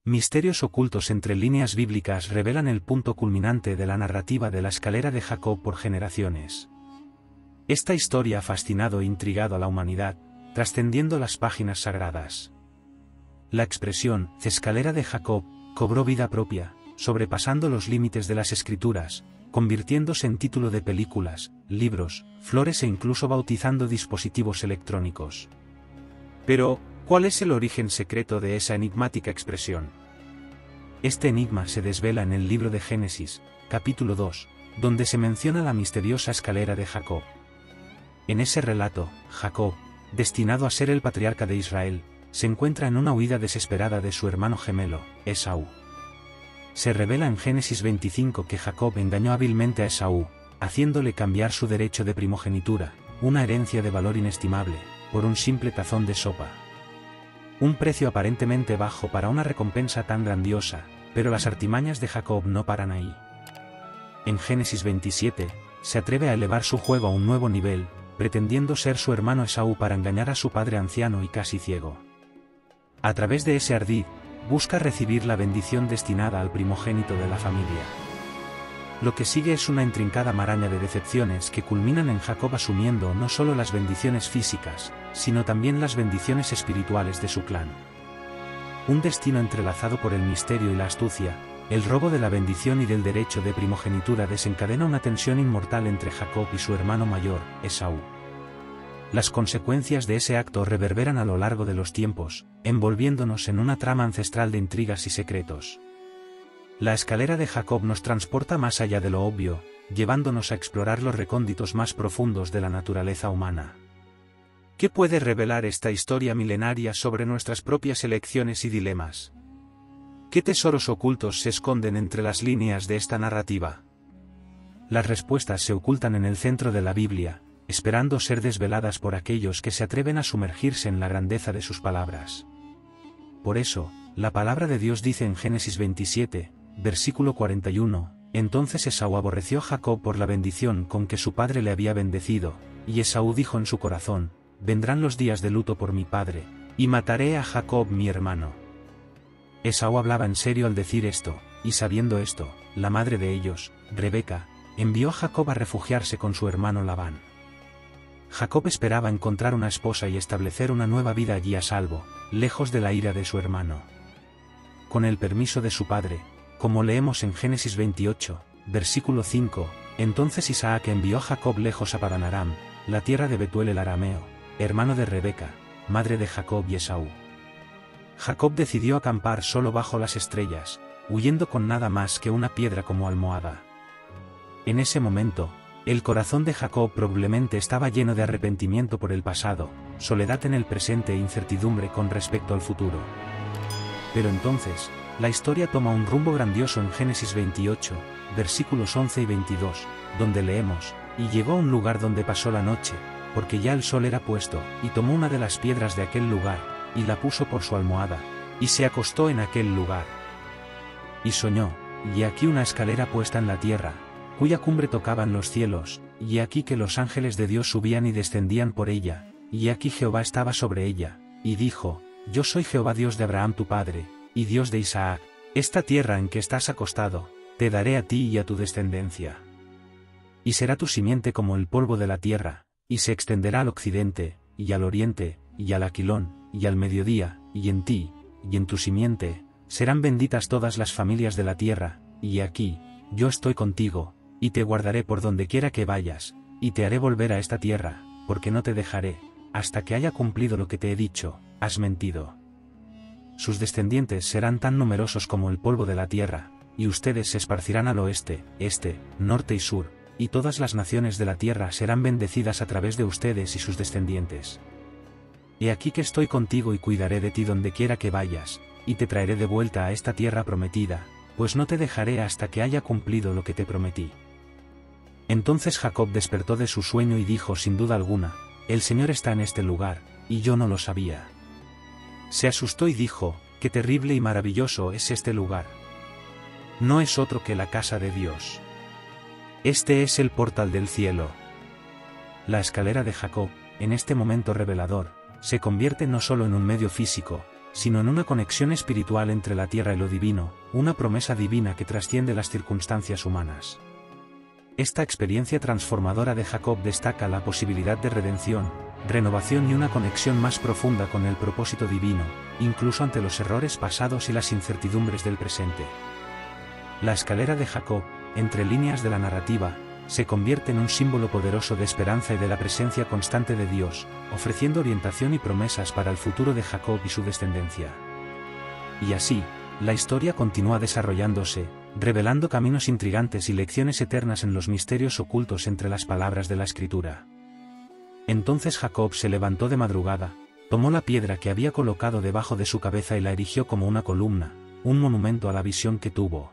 Misterios ocultos entre líneas bíblicas revelan el punto culminante de la narrativa de la escalera de Jacob por generaciones. Esta historia ha fascinado e intrigado a la humanidad, trascendiendo las páginas sagradas. La expresión escalera de Jacob cobró vida propia, sobrepasando los límites de las escrituras, convirtiéndose en título de películas, libros, flores e incluso bautizando dispositivos electrónicos. Pero, ¿cuál es el origen secreto de esa enigmática expresión? Este enigma se desvela en el libro de Génesis, capítulo 2, donde se menciona la misteriosa escalera de Jacob. En ese relato, Jacob, destinado a ser el patriarca de Israel, se encuentra en una huida desesperada de su hermano gemelo, Esaú. Se revela en Génesis 25 que Jacob engañó hábilmente a Esaú, haciéndole cambiar su derecho de primogenitura, una herencia de valor inestimable, por un simple tazón de sopa. Un precio aparentemente bajo para una recompensa tan grandiosa, pero las artimañas de Jacob no paran ahí. En Génesis 27, se atreve a elevar su juego a un nuevo nivel, pretendiendo ser su hermano Esaú para engañar a su padre anciano y casi ciego. A través de ese ardid, busca recibir la bendición destinada al primogénito de la familia. Lo que sigue es una intrincada maraña de decepciones que culminan en Jacob asumiendo no solo las bendiciones físicas, sino también las bendiciones espirituales de su clan. Un destino entrelazado por el misterio y la astucia, el robo de la bendición y del derecho de primogenitura desencadena una tensión inmortal entre Jacob y su hermano mayor, Esaú. Las consecuencias de ese acto reverberan a lo largo de los tiempos, envolviéndonos en una trama ancestral de intrigas y secretos. La escalera de Jacob nos transporta más allá de lo obvio, llevándonos a explorar los recónditos más profundos de la naturaleza humana. ¿Qué puede revelar esta historia milenaria sobre nuestras propias elecciones y dilemas? ¿Qué tesoros ocultos se esconden entre las líneas de esta narrativa? Las respuestas se ocultan en el centro de la Biblia, esperando ser desveladas por aquellos que se atreven a sumergirse en la grandeza de sus palabras. Por eso, la palabra de Dios dice en Génesis 27, versículo 41, entonces Esaú aborreció a Jacob por la bendición con que su padre le había bendecido, y Esaú dijo en su corazón, vendrán los días de luto por mi padre, y mataré a Jacob mi hermano. Esaú hablaba en serio al decir esto, y sabiendo esto, la madre de ellos, Rebeca, envió a Jacob a refugiarse con su hermano Labán. Jacob esperaba encontrar una esposa y establecer una nueva vida allí a salvo, lejos de la ira de su hermano. Con el permiso de su padre, como leemos en Génesis 28, versículo 5, entonces Isaac envió a Jacob lejos a Padán Aram, la tierra de Betuel el arameo, hermano de Rebeca, madre de Jacob y Esaú. Jacob decidió acampar solo bajo las estrellas, huyendo con nada más que una piedra como almohada. En ese momento, el corazón de Jacob probablemente estaba lleno de arrepentimiento por el pasado, soledad en el presente e incertidumbre con respecto al futuro. Pero entonces, la historia toma un rumbo grandioso en Génesis 28, versículos 11 y 22, donde leemos, y llegó a un lugar donde pasó la noche, porque ya el sol era puesto, y tomó una de las piedras de aquel lugar, y la puso por su almohada, y se acostó en aquel lugar. Y soñó, y aquí una escalera puesta en la tierra, cuya cumbre tocaban los cielos, y aquí que los ángeles de Dios subían y descendían por ella, y aquí Jehová estaba sobre ella, y dijo, yo soy Jehová Dios de Abraham tu padre, y Dios de Isaac, esta tierra en que estás acostado, te daré a ti y a tu descendencia. Y será tu simiente como el polvo de la tierra, y se extenderá al occidente, y al oriente, y al aquilón, y al mediodía, y en ti, y en tu simiente, serán benditas todas las familias de la tierra, y aquí, yo estoy contigo, y te guardaré por donde quiera que vayas, y te haré volver a esta tierra, porque no te dejaré, hasta que haya cumplido lo que te he dicho, has mentido. Sus descendientes serán tan numerosos como el polvo de la tierra, y ustedes se esparcirán al oeste, este, norte y sur, y todas las naciones de la tierra serán bendecidas a través de ustedes y sus descendientes. He aquí que estoy contigo y cuidaré de ti donde quiera que vayas, y te traeré de vuelta a esta tierra prometida, pues no te dejaré hasta que haya cumplido lo que te prometí. Entonces Jacob despertó de su sueño y dijo sin duda alguna, el Señor está en este lugar, y yo no lo sabía. Se asustó y dijo, qué terrible y maravilloso es este lugar. No es otro que la casa de Dios. Este es el portal del cielo. La escalera de Jacob, en este momento revelador, se convierte no solo en un medio físico, sino en una conexión espiritual entre la tierra y lo divino, una promesa divina que trasciende las circunstancias humanas. Esta experiencia transformadora de Jacob destaca la posibilidad de redención, renovación y una conexión más profunda con el propósito divino, incluso ante los errores pasados y las incertidumbres del presente. La escalera de Jacob, entre líneas de la narrativa, se convierte en un símbolo poderoso de esperanza y de la presencia constante de Dios, ofreciendo orientación y promesas para el futuro de Jacob y su descendencia. Y así, la historia continúa desarrollándose, revelando caminos intrigantes y lecciones eternas en los misterios ocultos entre las palabras de la Escritura. Entonces Jacob se levantó de madrugada, tomó la piedra que había colocado debajo de su cabeza y la erigió como una columna, un monumento a la visión que tuvo.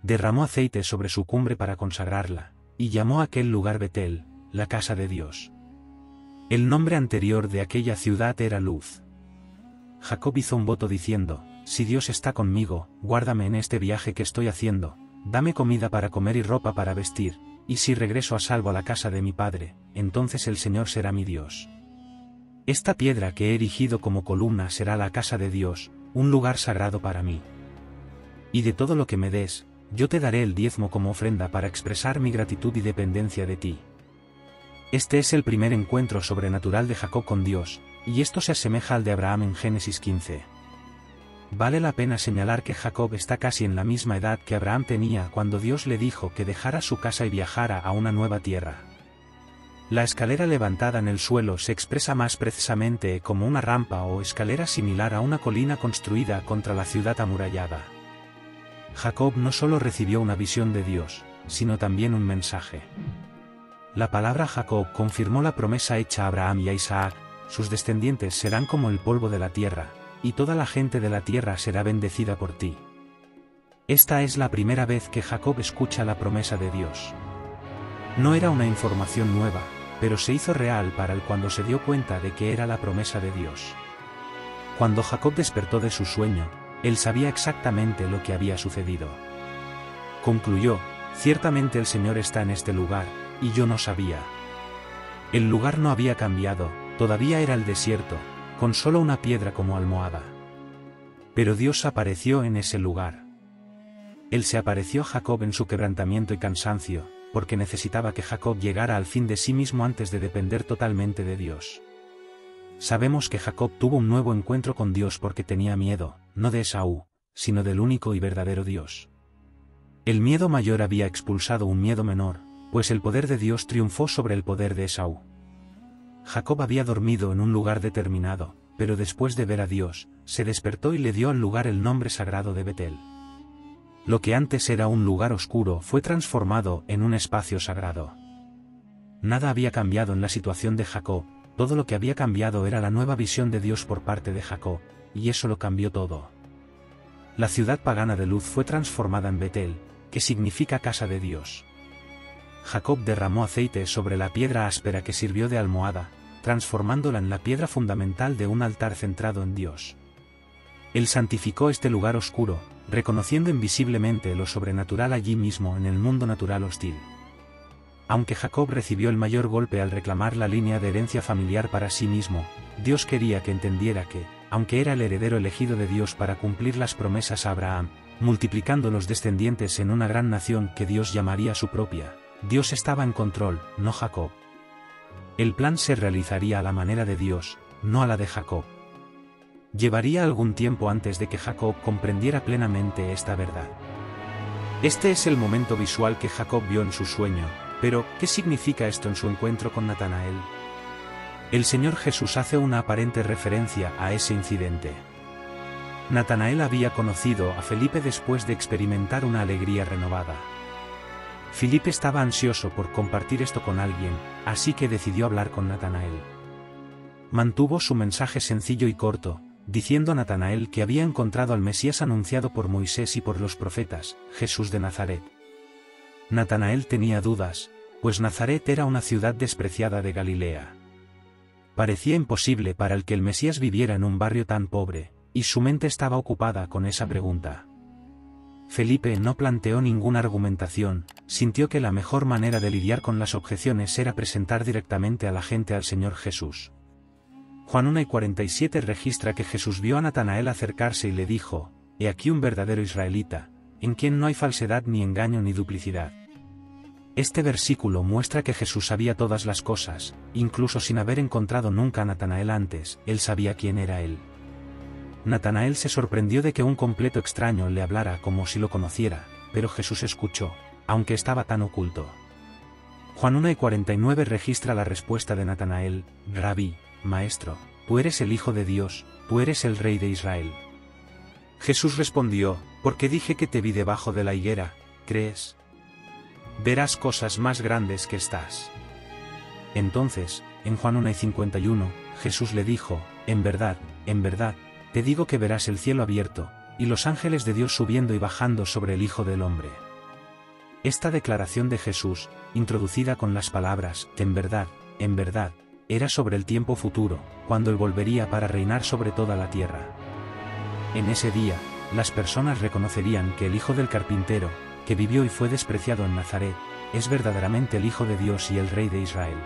Derramó aceite sobre su cumbre para consagrarla, y llamó a aquel lugar Betel, la casa de Dios. El nombre anterior de aquella ciudad era Luz. Jacob hizo un voto diciendo: si Dios está conmigo, guárdame en este viaje que estoy haciendo, dame comida para comer y ropa para vestir, y si regreso a salvo a la casa de mi padre, entonces el Señor será mi Dios. Esta piedra que he erigido como columna será la casa de Dios, un lugar sagrado para mí. Y de todo lo que me des, yo te daré el diezmo como ofrenda para expresar mi gratitud y dependencia de ti. Este es el primer encuentro sobrenatural de Jacob con Dios, y esto se asemeja al de Abraham en Génesis 15. Vale la pena señalar que Jacob está casi en la misma edad que Abraham tenía cuando Dios le dijo que dejara su casa y viajara a una nueva tierra. La escalera levantada en el suelo se expresa más precisamente como una rampa o escalera similar a una colina construida contra la ciudad amurallada. Jacob no solo recibió una visión de Dios, sino también un mensaje. La palabra Jacob confirmó la promesa hecha a Abraham y a Isaac: sus descendientes serán como el polvo de la tierra, y toda la gente de la tierra será bendecida por ti. Esta es la primera vez que Jacob escucha la promesa de Dios. No era una información nueva, pero se hizo real para él cuando se dio cuenta de que era la promesa de Dios. Cuando Jacob despertó de su sueño, él sabía exactamente lo que había sucedido. Concluyó: ciertamente el Señor está en este lugar, y yo no sabía. El lugar no había cambiado, todavía era el desierto, con solo una piedra como almohada. Pero Dios apareció en ese lugar. Él se apareció a Jacob en su quebrantamiento y cansancio, porque necesitaba que Jacob llegara al fin de sí mismo antes de depender totalmente de Dios. Sabemos que Jacob tuvo un nuevo encuentro con Dios porque tenía miedo, no de Esaú, sino del único y verdadero Dios. El miedo mayor había expulsado un miedo menor, pues el poder de Dios triunfó sobre el poder de Esaú. Jacob había dormido en un lugar determinado, pero después de ver a Dios, se despertó y le dio al lugar el nombre sagrado de Betel. Lo que antes era un lugar oscuro fue transformado en un espacio sagrado. Nada había cambiado en la situación de Jacob, todo lo que había cambiado era la nueva visión de Dios por parte de Jacob, y eso lo cambió todo. La ciudad pagana de Luz fue transformada en Betel, que significa casa de Dios. Jacob derramó aceite sobre la piedra áspera que sirvió de almohada, transformándola en la piedra fundamental de un altar centrado en Dios. Él santificó este lugar oscuro, reconociendo invisiblemente lo sobrenatural allí mismo en el mundo natural hostil. Aunque Jacob recibió el mayor golpe al reclamar la línea de herencia familiar para sí mismo, Dios quería que entendiera que, aunque era el heredero elegido de Dios para cumplir las promesas a Abraham, multiplicando los descendientes en una gran nación que Dios llamaría su propia, Dios estaba en control, no Jacob. El plan se realizaría a la manera de Dios, no a la de Jacob. Llevaría algún tiempo antes de que Jacob comprendiera plenamente esta verdad. Este es el momento visual que Jacob vio en su sueño, pero, ¿qué significa esto en su encuentro con Natanael? El Señor Jesús hace una aparente referencia a ese incidente. Natanael había conocido a Felipe después de experimentar una alegría renovada. Felipe estaba ansioso por compartir esto con alguien, así que decidió hablar con Natanael. Mantuvo su mensaje sencillo y corto, diciendo a Natanael que había encontrado al Mesías anunciado por Moisés y por los profetas, Jesús de Nazaret. Natanael tenía dudas, pues Nazaret era una ciudad despreciada de Galilea. Parecía imposible para él que el Mesías viviera en un barrio tan pobre, y su mente estaba ocupada con esa pregunta. Felipe no planteó ninguna argumentación, sintió que la mejor manera de lidiar con las objeciones era presentar directamente a la gente al Señor Jesús. Juan 1:47 registra que Jesús vio a Natanael acercarse y le dijo: «He aquí un verdadero israelita, en quien no hay falsedad ni engaño ni duplicidad». Este versículo muestra que Jesús sabía todas las cosas, incluso sin haber encontrado nunca a Natanael antes, él sabía quién era él. Natanael se sorprendió de que un completo extraño le hablara como si lo conociera, pero Jesús escuchó, aunque estaba tan oculto. Juan 1:49 registra la respuesta de Natanael: «Rabí, maestro, tú eres el Hijo de Dios, tú eres el Rey de Israel». Jesús respondió: «Porque dije que te vi debajo de la higuera, ¿crees? Verás cosas más grandes que estas». Entonces, en Juan 1:51, Jesús le dijo: en verdad, te digo que verás el cielo abierto, y los ángeles de Dios subiendo y bajando sobre el Hijo del Hombre». Esta declaración de Jesús, introducida con las palabras en verdad, era sobre el tiempo futuro, cuando Él volvería para reinar sobre toda la tierra. En ese día, las personas reconocerían que el hijo del carpintero, que vivió y fue despreciado en Nazaret, es verdaderamente el Hijo de Dios y el Rey de Israel.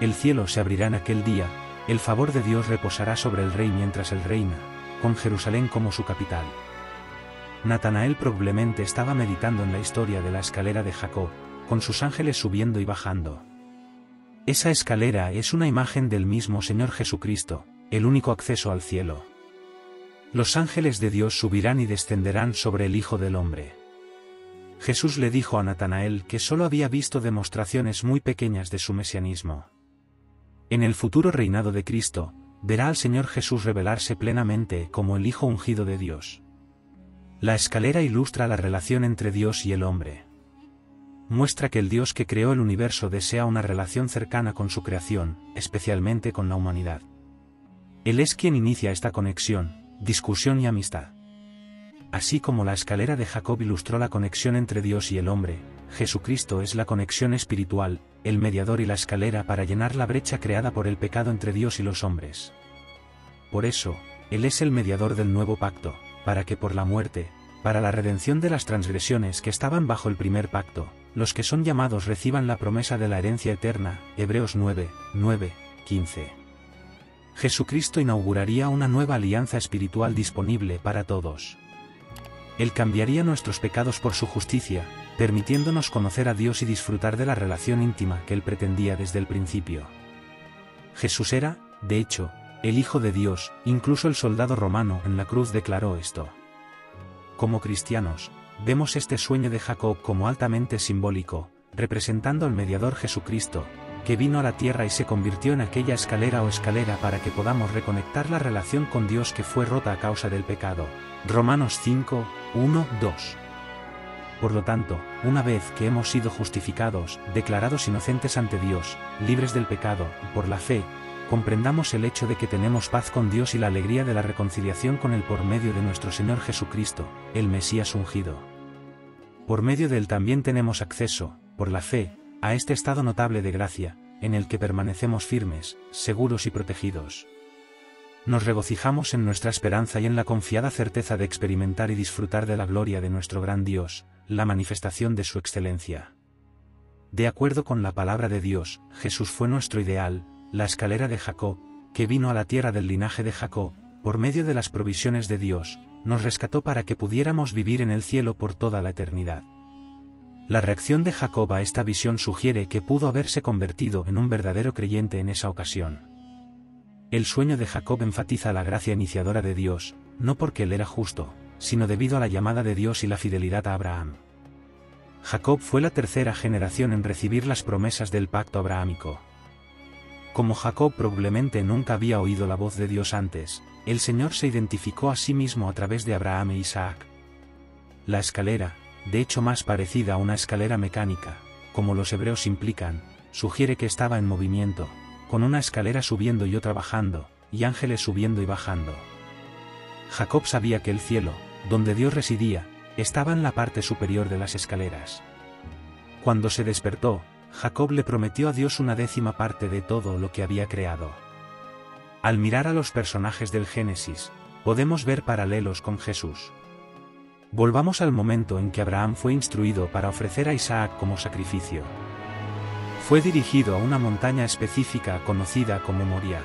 El cielo se abrirá en aquel día, el favor de Dios reposará sobre el Rey mientras Él reina, con Jerusalén como su capital. Natanael probablemente estaba meditando en la historia de la escalera de Jacob, con sus ángeles subiendo y bajando. Esa escalera es una imagen del mismo Señor Jesucristo, el único acceso al cielo. Los ángeles de Dios subirán y descenderán sobre el Hijo del Hombre. Jesús le dijo a Natanael que solo había visto demostraciones muy pequeñas de su mesianismo. En el futuro reinado de Cristo, verá al Señor Jesús revelarse plenamente como el Hijo ungido de Dios. La escalera ilustra la relación entre Dios y el hombre. Muestra que el Dios que creó el universo desea una relación cercana con su creación, especialmente con la humanidad. Él es quien inicia esta conexión, discusión y amistad. Así como la escalera de Jacob ilustró la conexión entre Dios y el hombre, Jesucristo es la conexión espiritual, el mediador y la escalera para llenar la brecha creada por el pecado entre Dios y los hombres. Por eso, Él es el mediador del nuevo pacto, para que por la muerte, para la redención de las transgresiones que estaban bajo el primer pacto, los que son llamados reciban la promesa de la herencia eterna. Hebreos 9:15. Jesucristo inauguraría una nueva alianza espiritual disponible para todos. Él cambiaría nuestros pecados por su justicia, permitiéndonos conocer a Dios y disfrutar de la relación íntima que Él pretendía desde el principio. Jesús era, de hecho, el Hijo de Dios. Incluso el soldado romano en la cruz declaró esto. Como cristianos, vemos este sueño de Jacob como altamente simbólico, representando al mediador Jesucristo, que vino a la tierra y se convirtió en aquella escalera para que podamos reconectar la relación con Dios que fue rota a causa del pecado. Romanos 5:1-2. Por lo tanto, una vez que hemos sido justificados, declarados inocentes ante Dios, libres del pecado, por la fe, comprendamos el hecho de que tenemos paz con Dios y la alegría de la reconciliación con Él por medio de nuestro Señor Jesucristo, el Mesías ungido. Por medio de Él también tenemos acceso, por la fe, a este estado notable de gracia, en el que permanecemos firmes, seguros y protegidos. Nos regocijamos en nuestra esperanza y en la confiada certeza de experimentar y disfrutar de la gloria de nuestro gran Dios, la manifestación de su excelencia. De acuerdo con la palabra de Dios, Jesús fue nuestro ideal, la escalera de Jacob, que vino a la tierra del linaje de Jacob, por medio de las provisiones de Dios, nos rescató para que pudiéramos vivir en el cielo por toda la eternidad. La reacción de Jacob a esta visión sugiere que pudo haberse convertido en un verdadero creyente en esa ocasión. El sueño de Jacob enfatiza la gracia iniciadora de Dios, no porque él era justo, sino debido a la llamada de Dios y la fidelidad a Abraham. Jacob fue la tercera generación en recibir las promesas del pacto abrahámico. Como Jacob probablemente nunca había oído la voz de Dios antes, el Señor se identificó a sí mismo a través de Abraham e Isaac. La escalera, de hecho más parecida a una escalera mecánica, como los hebreos implican, sugiere que estaba en movimiento, con una escalera subiendo y otra bajando, y ángeles subiendo y bajando. Jacob sabía que el cielo, donde Dios residía, estaba en la parte superior de las escaleras. Cuando se despertó, Jacob le prometió a Dios una 10ª parte de todo lo que había creado. Al mirar a los personajes del Génesis, podemos ver paralelos con Jesús. Volvamos al momento en que Abraham fue instruido para ofrecer a Isaac como sacrificio. Fue dirigido a una montaña específica conocida como Moría.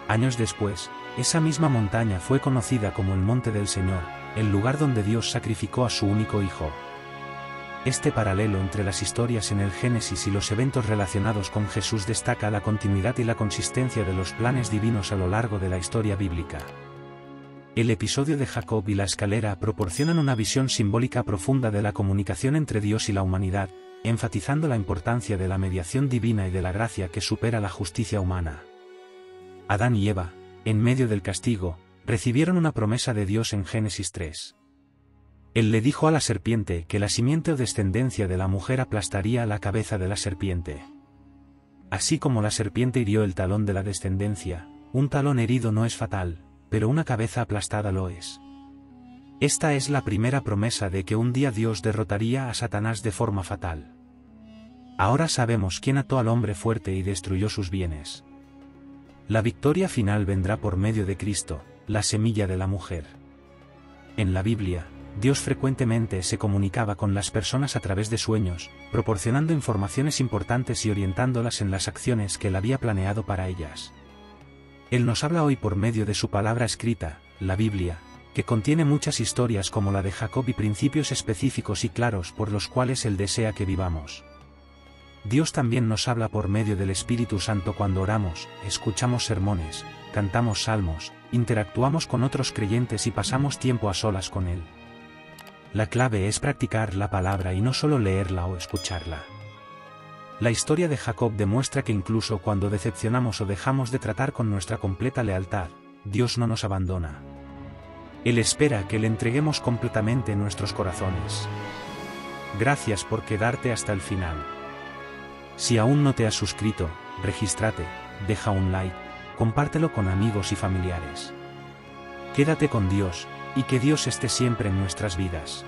Años después, esa misma montaña fue conocida como el Monte del Señor, el lugar donde Dios sacrificó a su único hijo. Este paralelo entre las historias en el Génesis y los eventos relacionados con Jesús destaca la continuidad y la consistencia de los planes divinos a lo largo de la historia bíblica. El episodio de Jacob y la escalera proporcionan una visión simbólica profunda de la comunicación entre Dios y la humanidad, enfatizando la importancia de la mediación divina y de la gracia que supera la justicia humana. Adán y Eva, en medio del castigo, recibieron una promesa de Dios en Génesis 3. Él le dijo a la serpiente que la simiente o descendencia de la mujer aplastaría la cabeza de la serpiente. Así como la serpiente hirió el talón de la descendencia, un talón herido no es fatal, pero una cabeza aplastada lo es. Esta es la primera promesa de que un día Dios derrotaría a Satanás de forma fatal. Ahora sabemos quién ató al hombre fuerte y destruyó sus bienes. La victoria final vendrá por medio de Cristo, la semilla de la mujer. En la Biblia, Dios frecuentemente se comunicaba con las personas a través de sueños, proporcionando informaciones importantes y orientándolas en las acciones que Él había planeado para ellas. Él nos habla hoy por medio de su palabra escrita, la Biblia, que contiene muchas historias como la de Jacob y principios específicos y claros por los cuales Él desea que vivamos. Dios también nos habla por medio del Espíritu Santo cuando oramos, escuchamos sermones, cantamos salmos, interactuamos con otros creyentes y pasamos tiempo a solas con Él. La clave es practicar la palabra y no solo leerla o escucharla. La historia de Jacob demuestra que incluso cuando decepcionamos o dejamos de tratar con nuestra completa lealtad, Dios no nos abandona. Él espera que le entreguemos completamente nuestros corazones. Gracias por quedarte hasta el final. Si aún no te has suscrito, regístrate, deja un like, compártelo con amigos y familiares. Quédate con Dios, y que Dios esté siempre en nuestras vidas.